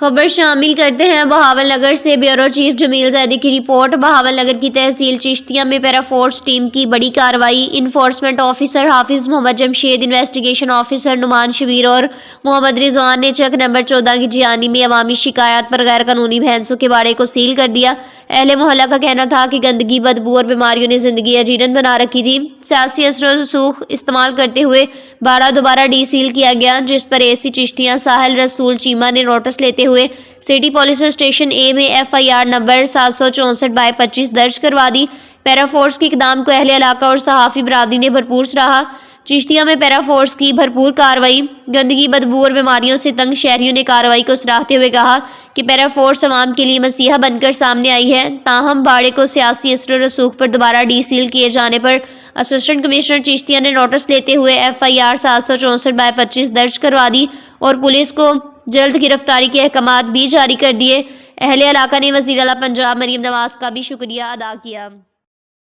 خبر شامل کرتے ہیں بہاول نگر سے بیورو چیف جمیل زیدی کی رپورٹ۔ بہاول نگر کی تحصیل چشتیہ میں پیرا فورس ٹیم کی بڑی کارروائی۔ انفورسمنٹ آفیسر حافظ محمد جمشید، انویسٹیگیشن آفیسر نعمان شبیر اور محمد رضوان نے چک نمبر 14 کی جیانی میں عوامی شکایات پر غیر قانونی بھینسوں کے باڑے کو سیل کر دیا۔ اہل محلہ کا کہنا تھا کہ گندگی، بدبو اور بیماریوں نے زندگی اجیرن بنا رکھی تھی۔ سیاسی اثر و رسوخ استعمال کرتے ہوئے بارہ دوبارہ ڈی سیل کیا گیا، جس پر اے سی چشتیہ ساحل رسول چیمہ نے نوٹس لیتے ہوئے سٹی پولیس اسٹیشن اے میں FIR نمبر 764/25 درج کروا دی۔ پیرا فورس کے اقدام کو اہل علاقہ اور صحافی برادری نے بھرپور سراہا۔ چشتیہ میں پیرا فورس کی بھرپور کارروائی۔ گندگی، بدبو اور بیماریوں سے تنگ شہریوں نے کارروائی کو سراہتے ہوئے کہا کہ پیرا فورس عوام کے لیے مسیحا بن کر سامنے آئی ہے۔ تاہم باڑے کو سیاسی اثر و رسوخ پر دوبارہ ڈی سیل کیے جانے پر اسسٹنٹ کمشنر چشتیہ نے نوٹس لیتے ہوئے FIR 764/25 درج کروا دی اور پولیس کو جلد گرفتاری کے احکامات بھی جاری کر دیے۔ اہل علاقہ نے وزیر اعلیٰ پنجاب مریم نواز کا بھی شکریہ ادا کیا۔